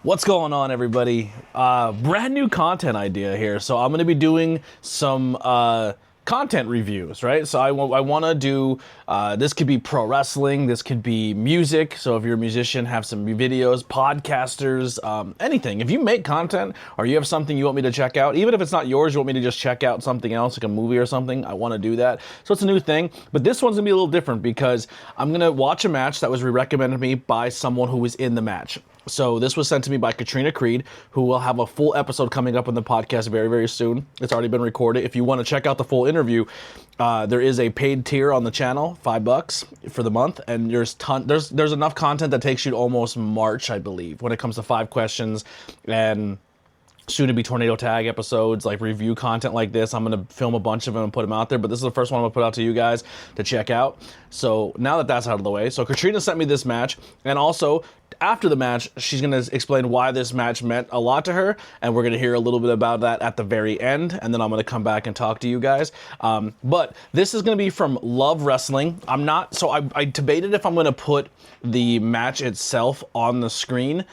What's going on, everybody? Brand new content idea here. So I'm going to be doing some content reviews, right? So I want to do, this could be pro wrestling, this could be music. So if you're a musician, have some videos, podcasters, anything. If you make content or you have something you want me to check out, even if it's not yours, you want me to just check out something else, like a movie or something, I want to do that. So it's a new thing, but this one's going to be a little different because I'm going to watch a match that was recommended to me by someone who was in the match. So this was sent to me by Katrina, who will have a full episode coming up on the podcast very, very soon. It's already been recorded. If you want to check out the full interview, there is a paid tier on the channel, $5 for the month, and there's enough content that takes you to almost March, I believe, when it comes to 5 questions and soon-to-be tornado tag episodes, like review content like this. I'm going to film a bunch of them and put them out there, but this is the first one I'm going to put out to you guys to check out. So now that that's out of the way, so Katrina sent me this match, and also after the match, she's going to explain why this match meant a lot to her, and we're going to hear a little bit about that at the very end, and then I'm going to come back and talk to you guys. But this is going to be from Love Wrestling. I debated if I'm going to put the match itself on the screen,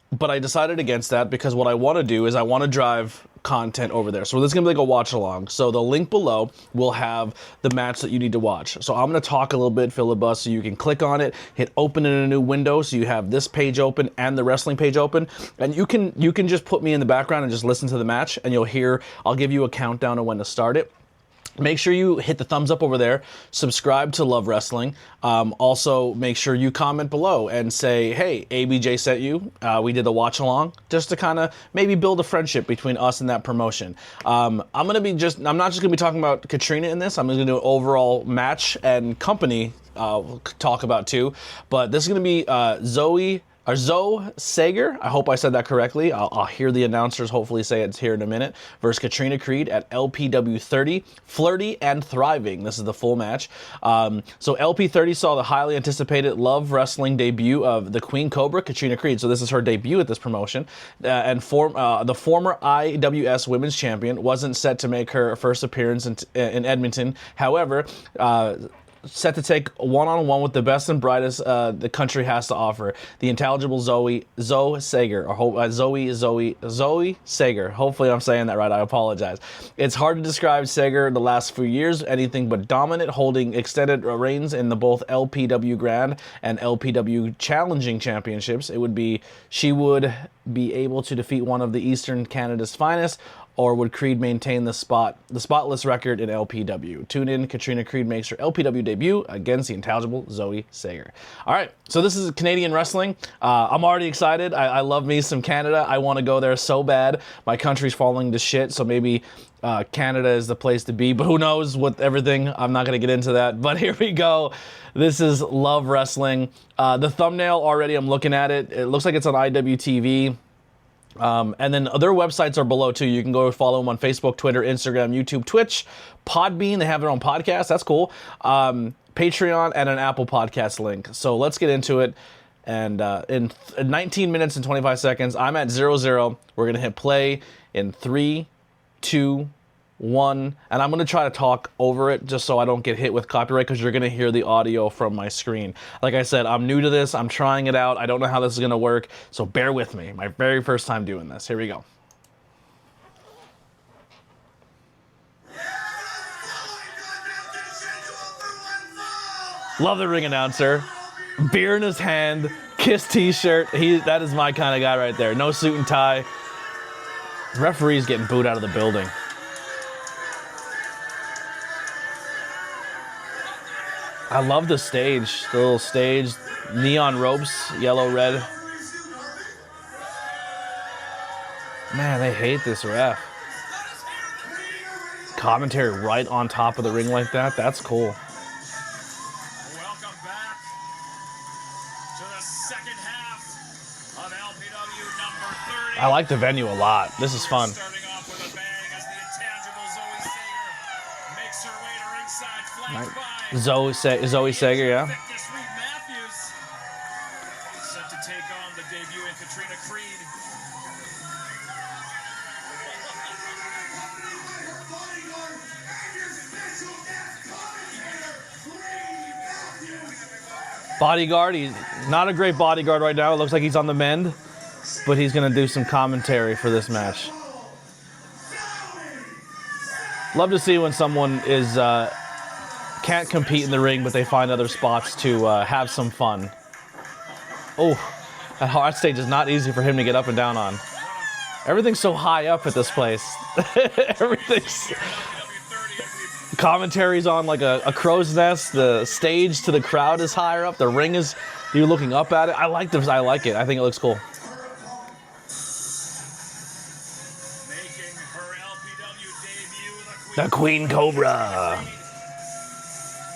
but I decided against that because what I want to do is I want to drive content over there. So this is going to be like a watch along. So the link below will have the match that you need to watch. So I'm going to talk a little bit, filibust, so you can click on it, hit open in a new window, so you have this page open and the wrestling page open, and you can just put me in the background and just listen to the match, and you'll hear, I'll give you a countdown of when to start it. Make sure you hit the thumbs up over there, subscribe to Love Wrestling. Also, make sure you comment below and say, hey, ABJ sent you. We did the watch along, just to kind of maybe build a friendship between us and that promotion. I'm not just going to be talking about Katrina in this. I'm going to do an overall match and company talk about too. But this is going to be Zoe Sager, I hope I said that correctly. I'll hear the announcers hopefully say it's here in a minute, versus Katrina at LPW30, Flirty and Thriving. This is the full match. So LP30 saw the highly anticipated Love Wrestling debut of the Queen Cobra, Katrina. So this is her debut at this promotion. The former IWS Women's Champion wasn't set to make her first appearance in Edmonton. However, set to take one-on-one with the best and brightest the country has to offer. The intelligible Zoe Sager, or Zoe Sager. Hopefully I'm saying that right. I apologize. It's hard to describe Sager the last few years, anything but dominant, holding extended reigns in the both LPW Grand and LPW Challenging Championships. She would be able to defeat one of the Eastern Canada's finest, or would Creed maintain the spotless record in LPW? Tune in, Katrina makes her LPW debut against the intelligible Zoe Sager. All right, so this is Canadian wrestling. I'm already excited. I love me some Canada. I want to go there so bad. My country's falling to shit, so maybe Canada is the place to be, but who knows with everything. I'm not going to get into that, but here we go. This is Love Wrestling. The thumbnail already, I'm looking at it. It looks like it's on IWTV. And then their websites are below too. You can go follow them on Facebook, Twitter, Instagram, YouTube, Twitch, Podbean. They have their own podcast. That's cool. Patreon and an Apple Podcast link. So let's get into it. And in 19 minutes and 25 seconds, I'm at 0-0. We're going to hit play in 3, 2, 1. And I'm going to try to talk over it just so I don't get hit with copyright, because you're going to hear the audio from my screen. Like I said, I'm new to this. I'm trying it out. I don't know how this is going to work. So bear with me. My very first time doing this. Here we go. Love the ring announcer. Beer in his hand. Kiss t-shirt. That is my kind of guy right there. No suit and tie. Referee's getting booed out of the building. I love the stage, the little stage, neon ropes, yellow, red. Man, they hate this ref. Commentary right on top of the ring like that, that's cool. Welcome back to the second half of LPW number 30. I like the venue a lot. This is fun. Starting off with a bang as the intangible Zoe Sager makes her way to ringside, flanked by Zoe Sager, yeah. Victus Reed Matthews, set to take on the debuting Katrina. Bodyguard, he's not a great bodyguard right now. It looks like he's on the mend. but he's gonna do some commentary for this match. Love to see when someone is can't compete in the ring, but they find other spots to have some fun. Oh, that hard stage is not easy for him to get up and down on. Everything's so high up at this place. Everything's... Commentary's on like a crow's nest. The stage to the crowd is higher up. The ring is... You're looking up at it. I like this. I like it. I think it looks cool. Making her LPW debut, The Queen Cobra.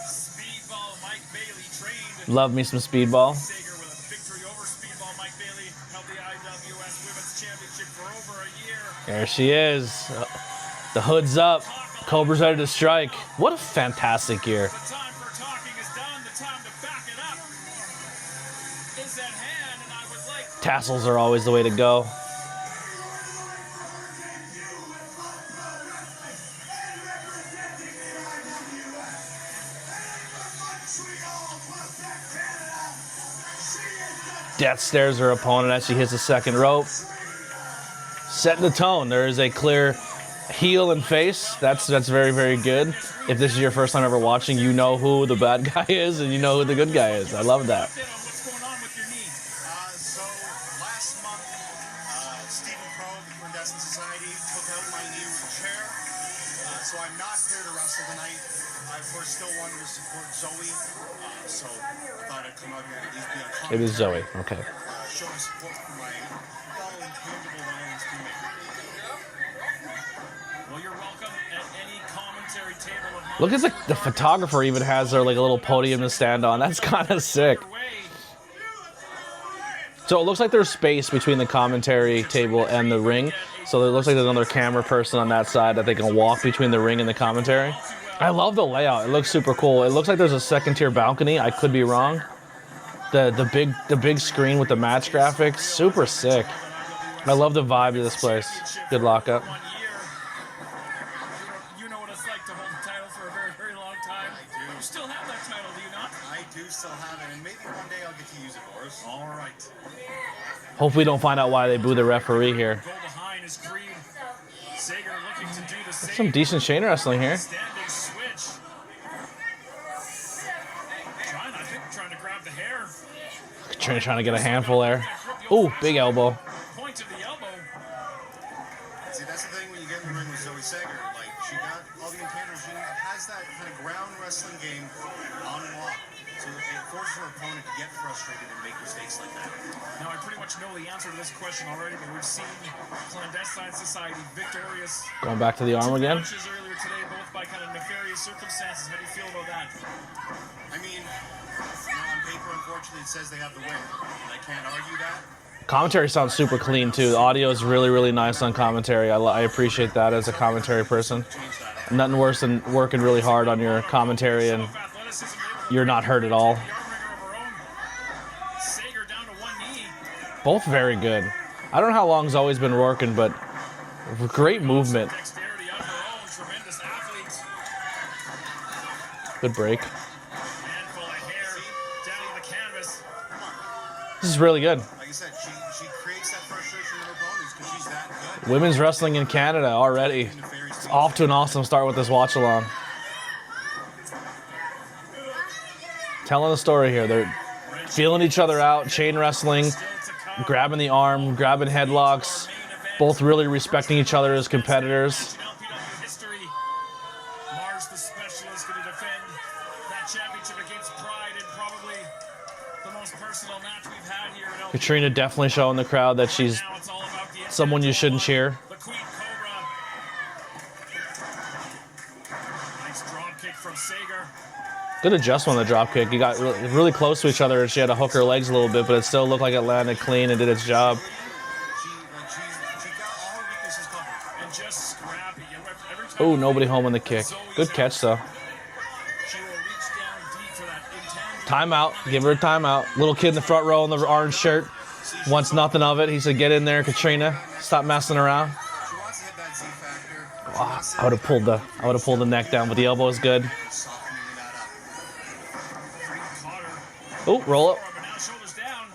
Speedball Mike Bailey trained. Love me some speedball. Sager with a victory over Speedball Mike Bailey held the IWS Women's Championship for over a year. There she is. The hood's up. Cobra's ready to strike. What a fantastic gear. The time for talking is done. The time to back it up is at hand, and I would like Tassels are always the way to go. Death stares her opponent as she hits the second rope. Setting the tone. There is a clear heel and face. That's very, very good. If this is your first time ever watching, you know who the bad guy is and you know who the good guy is. I love that. update on what's going on with your knee. So last month, Stephen Crow of the Clandestine Society took out my knee with a chair. So I'm not here to wrestle tonight. I, of course, still wanted to support Zoe. So I thought I'd come out here and at least be on It is commentary. Zoe. Okay. Showing support for my fellow intangible violence teammate. Well, you're welcome at any commentary table of mine. Look at the photographer even has her like a little podium to stand on. That's kind of sick. Your way. So it looks like there's space between the commentary table and the ring. So it looks like there's another camera person on that side that they can walk between the ring and the commentary. I love the layout. It looks super cool. It looks like there's a second tier balcony. I could be wrong. The big screen with the match graphics, super sick. I love the vibe of this place. Good lockup. 1 year. You know what it's like to hold the title for a very, very long time. I do. You still have that title, do you not? I do still have it, and maybe one day I'll get to use it, Boris. All right. Hope we don't find out why they boo the referee here. Go behind is Creed. Sager looking to do the same. Some decent chain wrestling here. Standing switch. Trying to grab the hair. Trying to get a handful there. Ooh, big elbow. Point to the elbow. See, that's the thing when you get in the ring with Zoe Sager. Like, she got all the intangibles. She has that kind of ground wrestling game on lock. So it forces her opponent to get frustrated and make mistakes like that. Now, I pretty much know the answer to this question already, but we've seen Clandestine Society victorious Going back to the arm again. matches earlier today, both by kind of nefarious circumstances. How do you feel about that? I mean, on paper, unfortunately, it says they have the win. And I can't argue that. Commentary sounds super clean too. The audio is really, really nice on commentary. I appreciate that as a commentary person. Change that. Nothing worse than working really hard on your commentary and Athleticism, you're not hurt at all. the arm wringer of her own. Sager down to one knee. Both very good. I don't know how long Zoe's been working, but great movement. Dexterity of her own. Tremendous athlete. Good break. Handful of hair down in the canvas. This is really good. Like I said, she creates that frustration in her opponents because she's that good. Women's wrestling in Canada already. Nefarious Off to an awesome start with this watch along. Telling the story here. They're feeling each other out, chain wrestling, Still to come. grabbing the arm, grabbing headlocks. Both really respecting each other as competitors. In LPW history, Mars the Specialist going to defend that championship against Pride in probably the most personal match we've had here at LPW. Katrina definitely showing the crowd that she's Now it's all about the someone you shouldn't cheer. The Queen Cobra. Nice drop kick from Sager. Good adjustment on the drop kick. You got really close to each other and she had to hook her legs a little bit, but it still looked like it landed clean and did its job. She got all her weaknesses covered. And just scrappy. Every time Oh, nobody home on the kick. Good catch though. she will reach down deep for that intangible. Timeout. Give her a timeout. Little kid in the front row in the orange shirt wants nothing of it. He said, "Get in there, Katrina. Stop messing around." She wants to hit that Z factor. Oh, I would have pulled the neck down, but the elbow is good. Softening that up. Caught her. Oh, roll up. But now shoulders down.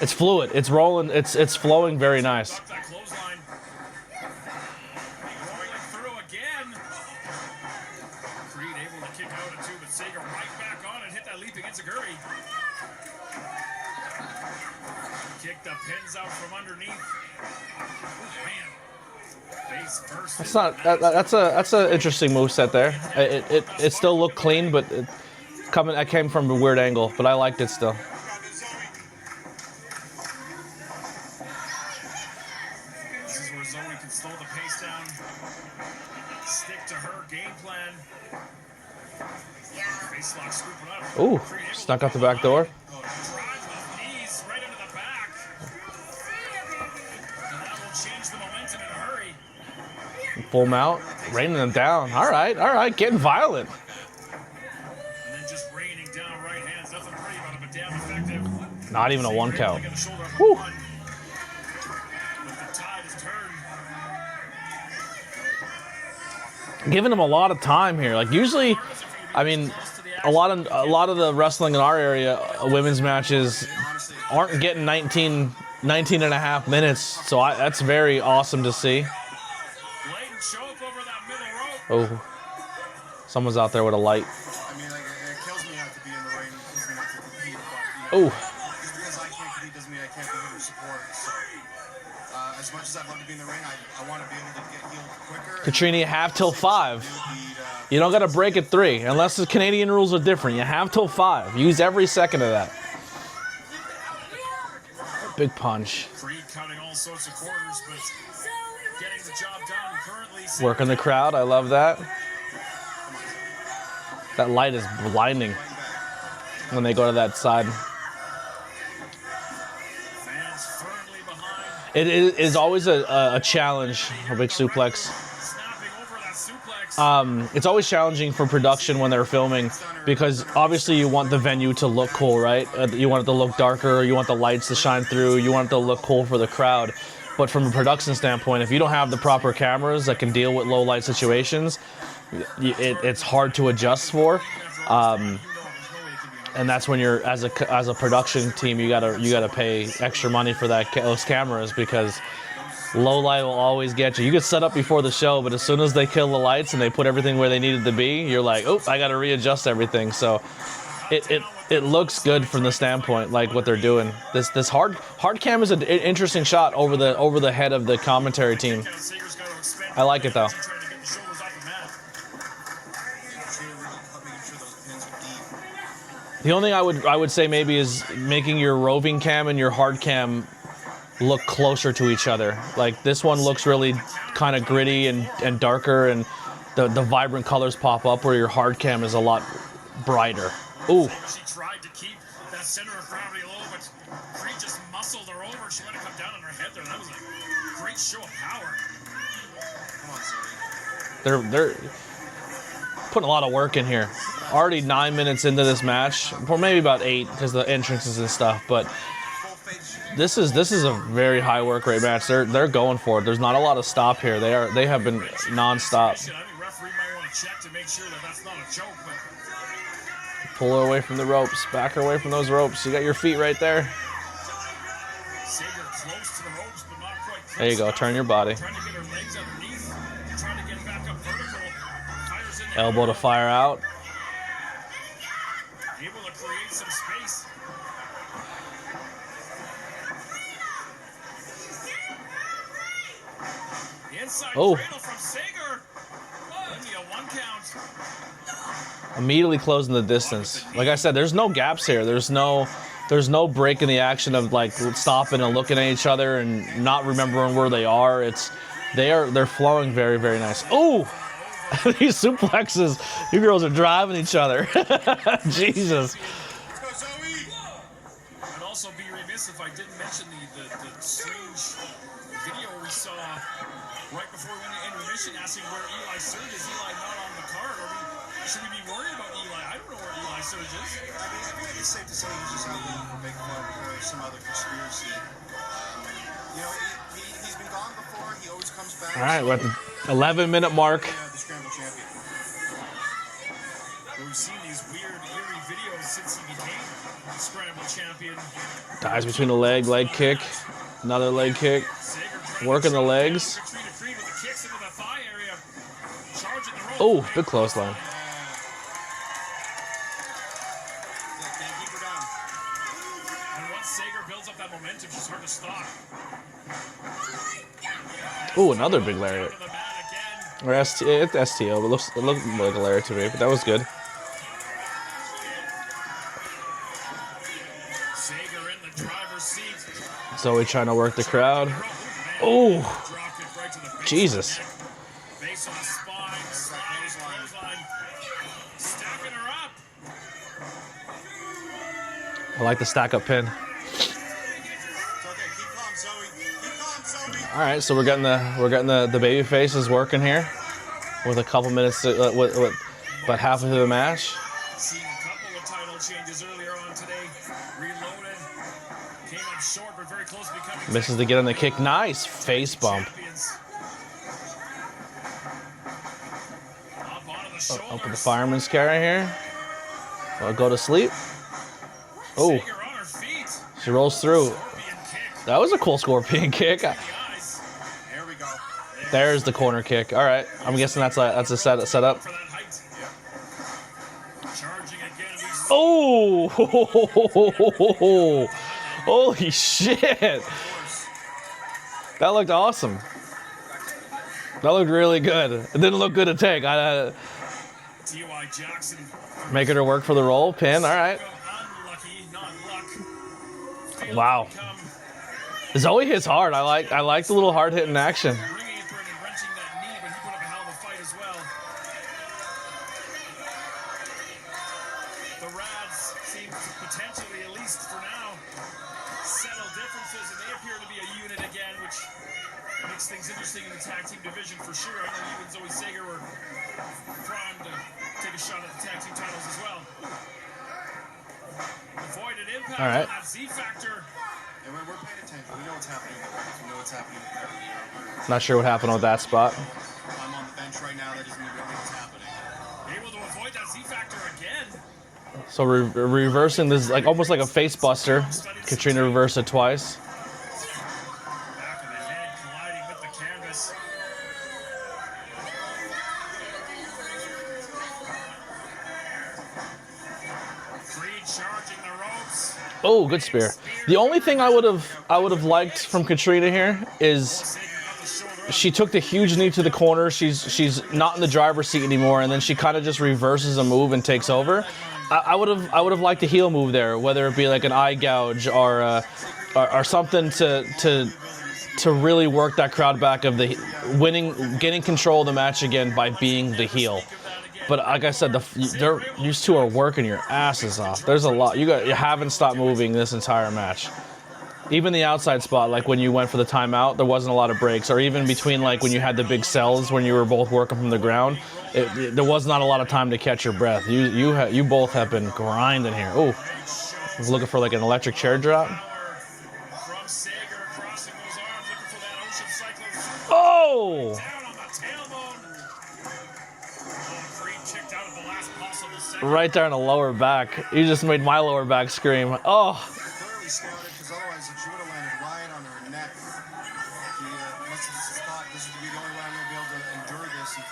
It's fluid. It's rolling. It's flowing very nice. Up that clothesline. Rolling it through again. Creed able to kick out at two, but Sager right back on and hit that leap against Aguri. Kick the pins out from underneath. Oh, man. Face first. That's not. That's a interesting moveset there. It still looked clean, but it came from a weird angle. But I liked it still. This is where Zoe can slow the pace down. Stick to her game plan. Face lock scooping up. Ooh, snuck out the back door. Drive with knees right into the back. And that will change the momentum in a hurry. Full mount, raining them down. All right, getting violent. And then just raining down right hands. Nothing pretty about it, but damn effective. Not even a one count. Get the shoulder up Whew. on one. But the tide has turned. Giving them a lot of time here. Like usually, I mean, a lot of the wrestling in our area, women's matches, aren't getting 19 and a half minutes. So that's very awesome to see. Blatant choke over that middle rope. Oh, someone's out there with a light. I mean, like, it kills me not to be in the ring. It kills me not to compete. But, Oh, just because I can't compete doesn't mean I can't be here to support. So, as much as I'd love to be in the ring, I want to be able to get healed quicker. Katrina, you have till 5. You don't got to break at 3, unless the Canadian rules are different. You have till 5. Use every second of that. Big punch. Creed cutting all sorts of corners, but getting the job done currently. Working the crowd. I love that. That light is blinding when they go to that side. Fans firmly behind. It is always a challenge, a big suplex. Snapping over that suplex. It's always challenging for production when they're filming because obviously you want the venue to look cool, right? You want it to look darker, you want the lights to shine through, you want it to look cool for the crowd. But from a production standpoint, if you don't have the proper cameras that can deal with low light situations, it's hard to adjust for. And that's when you're as a production team, you gotta pay extra money for those cameras because low light will always get you. You get set up before the show, but as soon as they kill the lights and they put everything where they needed to be, you're like, oh, I gotta readjust everything. So it looks good from the standpoint like what they're doing. This hard cam is an interesting shot over the head of the commentary team. I like it though. The only thing I would say maybe is making your roving cam and your hard cam look closer to each other. Like this one looks really kind of gritty and darker, and the vibrant colors pop up where your hard cam is a lot brighter. Ooh. She tried to keep that center of gravity low, but Creed just muscled her over. She might have come down on her head there. That was a great show of power. Come on, Zoe. They're putting a lot of work in here. Already 9 minutes into this match, or maybe about 8 because the entrances and stuff. But this is a very high work rate match. They're going for it. There's not a lot of stop here. They have been nonstop. I think referee might want to check to make sure that that's not a joke. But Pull her away from the ropes. Back her away from those ropes. You got your feet right there. Sager close to the ropes, but not quite close There you go. enough. Turn your body. Trying to get her legs underneath. Trying to get back up vertical. Fires in the Elbow to fire out. Able to create some space. Inside Oh. cradle from Sager. Only a 1 count. Immediately closing the distance. Like I said, there's no gaps here. There's no break in the action of like stopping and looking at each other and not remembering where they are. They're flowing very, very nice. Oh, these suplexes. You girls are driving each other. Jesus. I'd also be remiss if I didn't mention the strange video we saw right before we went to intermission asking where Eli Surge is. Eli not on the card. Should we be worried about Eli? I don't know where Eli Surge is. I mean, I think it's safe to say he's just out looking for big fun or some other conspiracy. You know, he's been gone before. He always comes back. All right, we're at the 11-minute mark. The Scramble Champion. We've seen these weird, eerie videos since he became Scramble Champion. Dives between the leg kick, another leg kick, working the legs. Oh, big clothesline. Oh, another big lariat. Or STO, but it looked like a lariat to me, but that was good. Zoe trying to work the crowd. Oh, Jesus. I like the stack up pin. All right, so we're getting the baby faces working here with a couple minutes to, with about halfway through the match. Seen a couple of title changes earlier on today. Reloaded, came up short, but very close to becoming. Misses to get on the kick. Nice face bump. Up with the fireman's carry here. I'll go to sleep. Oh, she rolls through. That was a cool scorpion kick. There's the corner kick. All right, I'm guessing that's a setup. Oh, holy shit! That looked awesome. That looked really good. It didn't look good to take. Making her work for the roll pin. All right. Wow. Zoe hits hard. I like the little hard hitting action. The Rads seem to potentially, at least for now, settle differences, and they appear to be a unit again, which makes things interesting in the tag team division for sure. I know you and Zoe Sager were primed to take a shot at the tag team titles as well. Avoided impact on that Z Factor. And we're paying attention. We know what's happening. We know what's happening with Not sure what happened with that spot. I'm on the bench right now. That doesn't mean what's happening. Able to avoid that Z Factor again. So reversing this is like almost like a face buster. Katrina reversed it twice. Back of the head colliding with the canvas. Creed charging the ropes. Oh, good spear. The only thing I would have liked from Katrina here is she took the huge knee to the corner. She's not in the driver's seat anymore, and then she kind of just reverses a move and takes over. I would have liked a heel move there, whether it be like an eye gouge or something to really work that crowd back of the getting control of the match again by being the heel. But like I said, these two are working your asses off. There's a lot. You haven't stopped moving this entire match. Even the outside spot, like when you went for the timeout, there wasn't a lot of breaks. Or even between, like when you had the big cells when you were both working from the ground, there was not a lot of time to catch your breath. You both have been grinding here. Oh, I was looking for like an electric chair drop. Oh! Right there in the lower back. You just made my lower back scream. Oh.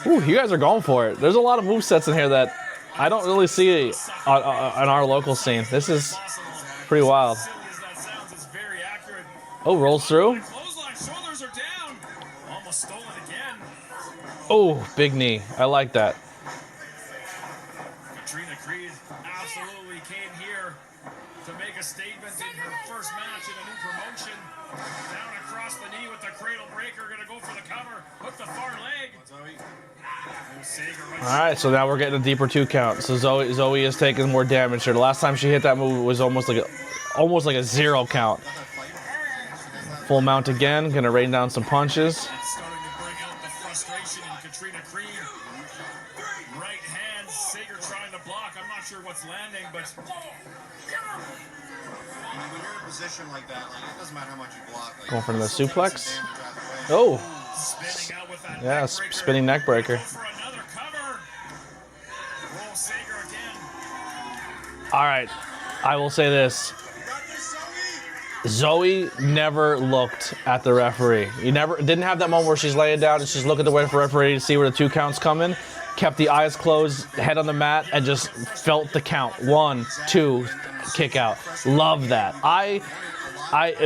Ooh, you guys are going for it. There's a lot of movesets in here that I don't really see on our local scene. This is pretty wild. Oh, rolls through. Oh, big knee. I like that. Katrina Creed absolutely came here to make a statement in her first match in a new promotion. Down across the knee with the cradle breaker, gonna go for the cover, hook the far leg. All right, so now we're getting a deeper 2 count. So Zoe is taking more damage here. The last time she hit that move was almost like a 0 count. Full mount again, gonna rain down some punches. Starting to bring out the frustration in Katrina Creed. Right hand, Sager trying to block. I'm not sure what's landing, but when you're in a position like that, it doesn't matter how much you block. Going for the suplex. Oh. Yeah, spinning neck breaker. All right, I will say this. Zoe never looked at the referee. Didn't have that moment where she's laying down and she's looking at the referee to see where the 2 counts coming. Kept the eyes closed, head on the mat, and just felt the count. 1, 2, kick out. Love that.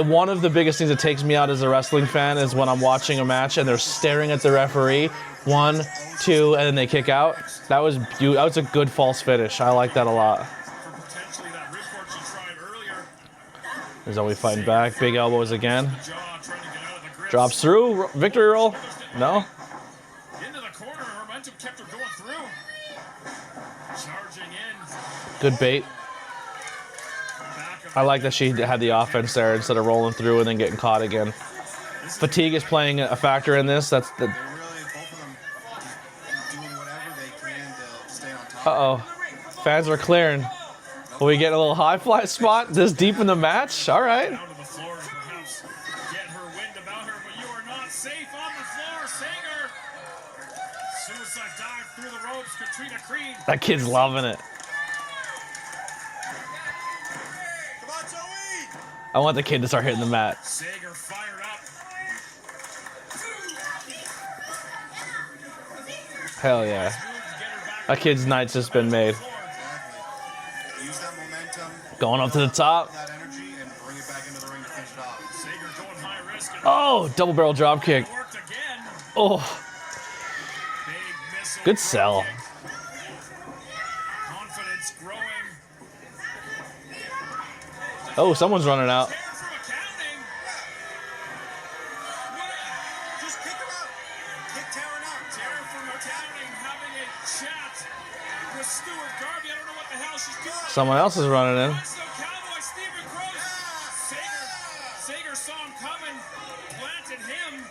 One of the biggest things that takes me out as a wrestling fan is when I'm watching a match and they're staring at the referee. 1, 2, and then they kick out. That was a good false finish. I like that a lot. Zoe fighting back. Big elbows again. Drops through. Victory roll. No. Into the corner. Momentum kept her going through. Charging in. Good bait. I like that she had the offense there instead of rolling through and then getting caught again. Fatigue is playing a factor in this. That's the. Uh-oh. Fans are clearing. Will we get a little high fly spot this deep in the match? All right. Down to the floor to perhaps get her wind about her, but you are not safe on the floor. Sager. Suicide dive through the ropes. Katrina Creed. That kid's loving it. Come on, Zoe! I want the kid to start hitting the mat. Sager fired up. Hell yeah. That kid's night's just been made. Use that momentum, Going up to the top. that energy, and bring it back into the ring to finish it off. Sager going high risk. And Oh, double barrel drop kick. worked again. Oh, Big missile. good sell. Confidence growing. Oh, someone's running out. Care from accounting. Just kick him out. Kick Taryn out. Care from accounting having a chat with Stuart Garvey. I don't know what the hell she's doing. Someone else is running in. That's no cowboy. Stephen Cross. Sager saw him coming. Planted him.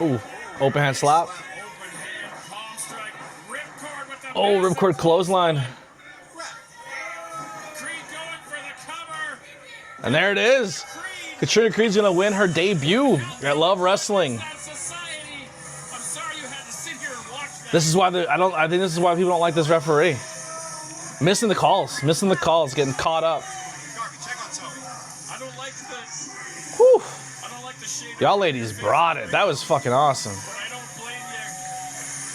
Ooh, open hand slap. Open hand palm strike. Ripcord with the Oh, ripcord clothesline. Creed going for the cover. And there it is. Creed. Katrina Creed's gonna win her debut at Love Wrestling. That society. I'm sorry you had to sit here and watch that. This is why I think this is why people don't like this referee. Missing the calls, getting caught up. Garvey, check on Zoe. I don't like the. Whew. I don't like the shade. Y'all ladies brought it. That was fucking awesome. But I don't blame you.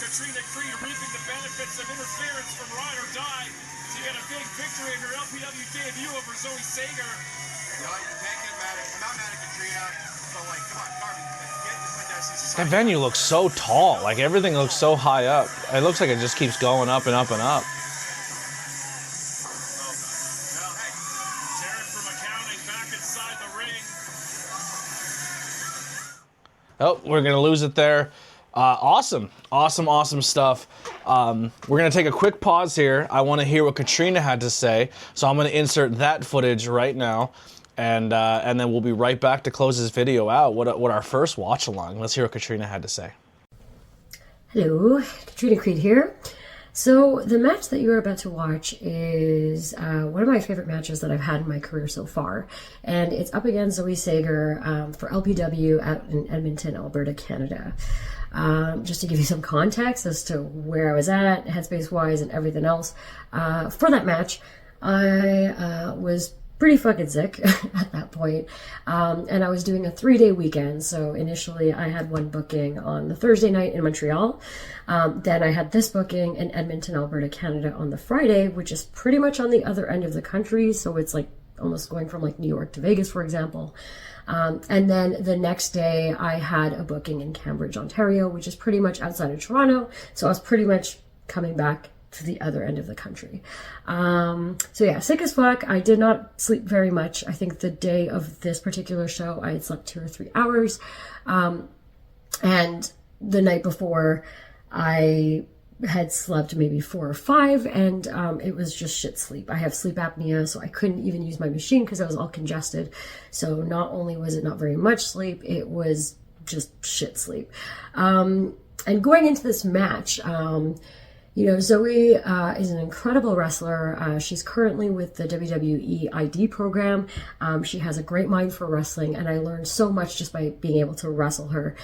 Katrina Creed reaping the benefits of interference from Ride or Die to get a big victory in her LPW debut over Zoe Sager. You know, you can't get mad at. I'm not mad at Katrina, but like, come on, Garvey, get the quintessence. That venue looks so tall. Like everything looks so high up. It looks like it just keeps going up and up and up. Well, hey, Jared from accounting back inside the ring. Oh, we're gonna lose it there. Awesome stuff. We're gonna take a quick pause here. I want to hear what Katrina had to say, so I'm gonna insert that footage right now, and then we'll be right back to close this video out. What our first watch along. Let's hear what Katrina had to say. Hello, Katrina Creed here. So the match that you're about to watch is one of my favorite matches that I've had in my career so far, and it's up against Zoe Sager for LPW out in Edmonton, Alberta, Canada. Just to give you some context as to where I was at, headspace-wise, and everything else, for that match, I was pretty fucking sick at that point. And I was doing a 3-day weekend. So initially I had one booking on the Thursday night in Montreal. Then I had this booking in Edmonton, Alberta, Canada on the Friday, which is pretty much on the other end of the country. So it's like almost going from like New York to Vegas, for example. And then the next day I had a booking in Cambridge, Ontario, which is pretty much outside of Toronto. So I was pretty much coming back to the other end of the country. So yeah, sick as fuck. I did not sleep very much. I think the day of this particular show, I had slept 2 or 3 hours. And the night before, I had slept maybe 4 or 5, and it was just shit sleep. I have sleep apnea, so I couldn't even use my machine because I was all congested. So not only was it not very much sleep, it was just shit sleep. And going into this match, You know, Zoe is an incredible wrestler. She's currently with the WWE ID program. She has a great mind for wrestling, and I learned so much just by being able to wrestle her.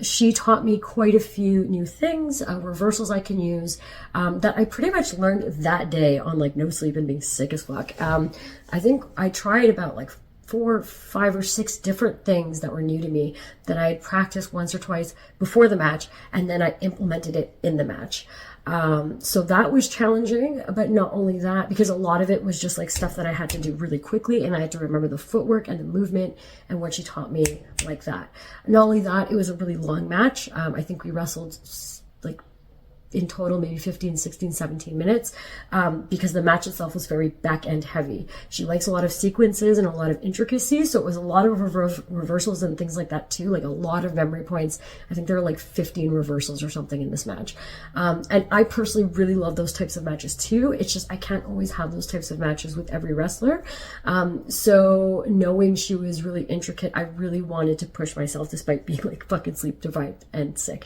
She taught me quite a few new things, reversals I can use, that I pretty much learned that day on like no sleep and being sick as fuck. I think I tried about like 4, 5, or 6 different things that were new to me that I had practiced once or twice before the match, and then I implemented it in the match. So that was challenging, but not only that, because a lot of it was just like stuff that I had to do really quickly, and I had to remember the footwork and the movement and what she taught me like that. Not only that, it was a really long match. I think we wrestled like in total maybe 15, 16, 17 minutes, because the match itself was very back end heavy. She likes a lot of sequences and a lot of intricacies, so it was a lot of reversals and things like that too, like a lot of memory points. I think there are like 15 reversals or something in this match, and I personally really love those types of matches too. It's just I can't always have those types of matches with every wrestler, so knowing she was really intricate, I really wanted to push myself despite being like fucking sleep deprived and sick.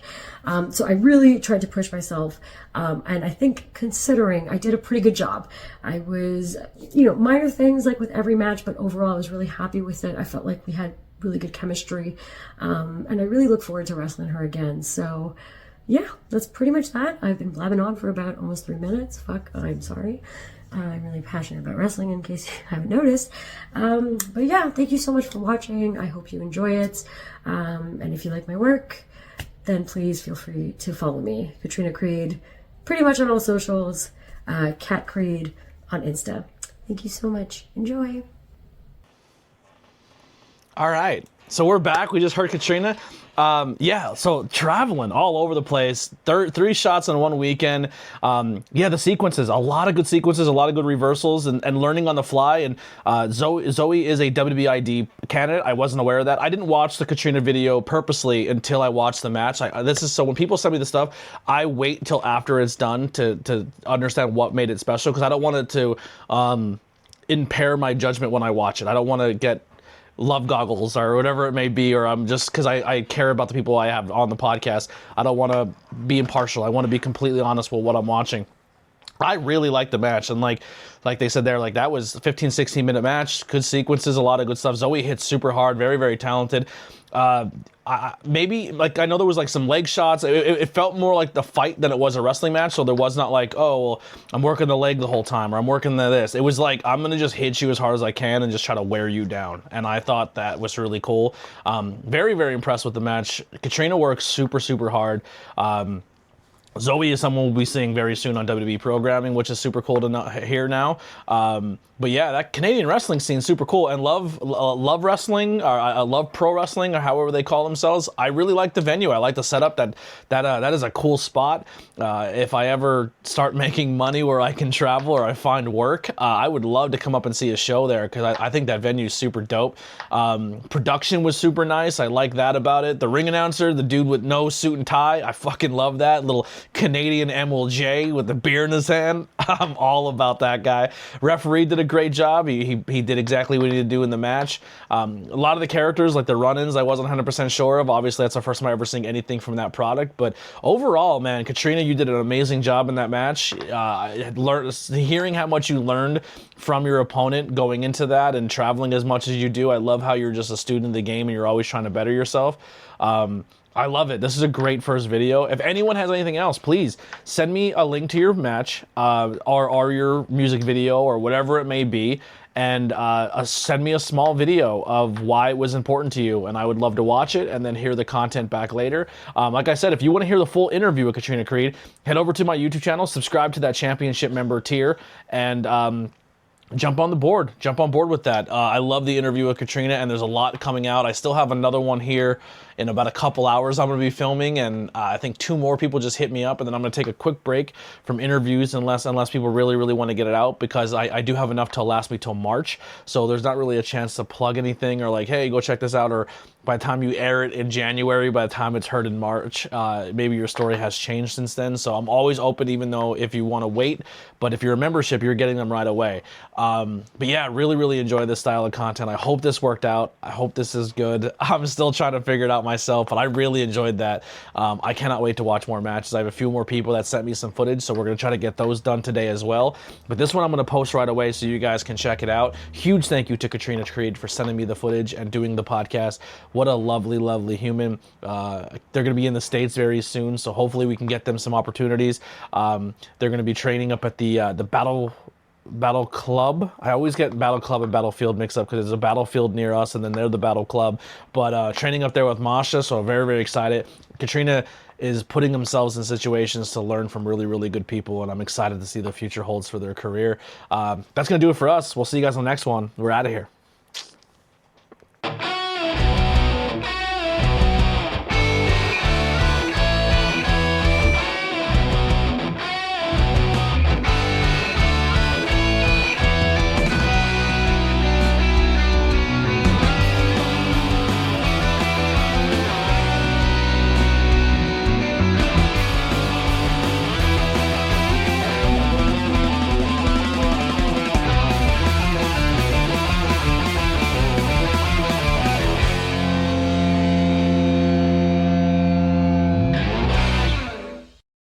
So I really tried to push myself. And I think considering I did a pretty good job. I was, you know, minor things like with every match, but overall I was really happy with it. I felt like we had really good chemistry. And I really look forward to wrestling her again. So yeah, that's pretty much that. I've been blabbing on for about almost 3 minutes. Fuck, I'm sorry. I'm really passionate about wrestling in case you haven't noticed. But yeah, thank you so much for watching. I hope you enjoy it. And if you like my work, then please feel free to follow me, Katrina Creed, pretty much on all socials, Cat Creed on Insta. Thank you so much. Enjoy. All right, so we're back. We just heard Katrina. Yeah, so traveling all over the place, 3 shots in one weekend. Yeah, the sequences, a lot of good sequences, a lot of good reversals, and learning on the fly. And Zoe is a WWID candidate. I wasn't aware of that. I didn't watch the Katrina video purposely until I watched the match. So when people send me the stuff, I wait till after it's done to understand what made it special, because I don't want it to impair my judgment when I watch it. I don't want to get love goggles or whatever it may be, or I'm just, because I care about the people I have on the podcast, I don't want to be impartial. I want to be completely honest with what I'm watching. I really liked the match, and like they said there, like that was a 15, 16 minute match, good sequences, a lot of good stuff. Zoe hit super hard, very, very talented. Maybe, like, I know there was like some leg shots. It felt more like the fight than it was a wrestling match, so there was not like, oh, well, I'm working the leg the whole time, or I'm working this. It was like, I'm gonna just hit you as hard as I can and just try to wear you down, and I thought that was really cool. Very, very impressed with the match. Katrina works super, super hard. Zoe is someone we'll be seeing very soon on WWE programming, which is super cool to hear now. But yeah, that Canadian wrestling scene is super cool, and love wrestling, or I love pro wrestling, or however they call themselves. I really like the venue. I like the setup. That is a cool spot. If I ever start making money where I can travel or I find work, I would love to come up and see a show there, because I think that venue is super dope. Production was super nice. I like that about it. The ring announcer, the dude with no suit and tie, I fucking love that little Canadian MLJ with the beer in his hand. I'm all about that guy. Referee did a great job. He did exactly what he needed to do in the match. A lot of the characters, like the run-ins, I wasn't 100% sure of. Obviously, that's the first time I ever seen anything from that product. But overall, man, Katrina, you did an amazing job in that match. Hearing how much you learned from your opponent going into that and traveling as much as you do. I love how you're just a student of the game and you're always trying to better yourself. I love it. This is a great first video. If anyone has anything else, please send me a link to your match or your music video or whatever it may be, and send me a small video of why it was important to you, and I would love to watch it and then hear the content back later. Like I said, if you want to hear the full interview with Katrina Creed, head over to my YouTube channel, subscribe to that championship member tier, and jump on board with that. I love the interview with Katrina, and there's a lot coming out. I still have another one here in about a couple hours I'm going to be filming, and I think 2 more people just hit me up, and then I'm going to take a quick break from interviews unless people really, really want to get it out, because I do have enough to last me till March, so there's not really a chance to plug anything or like, hey, go check this out, or by the time you air it in January, by the time it's heard in March, maybe your story has changed since then. So I'm always open, even though if you want to wait, but if you're a membership, you're getting them right away. But yeah, really, really enjoy this style of content. I hope this worked out. I hope this is good. I'm still trying to figure it out myself, but I really enjoyed that. I cannot wait to watch more matches. I have a few more people that sent me some footage, so we're going to try to get those done today as well. But this one I'm going to post right away so you guys can check it out. Huge thank you to Katrina Creed for sending me the footage and doing the podcast. What a lovely, lovely human. They're going to be in the States very soon, so hopefully we can get them some opportunities. They're going to be training up at the Battle Club. I always get Battle Club and Battlefield mixed up because there's a Battlefield near us and then they're the Battle Club. But training up there with Masha, so very, very excited. Katrina is putting themselves in situations to learn from really, really good people, and I'm excited to see the future holds for their career. That's going to do it for us. We'll see you guys on the next one. We're out of here.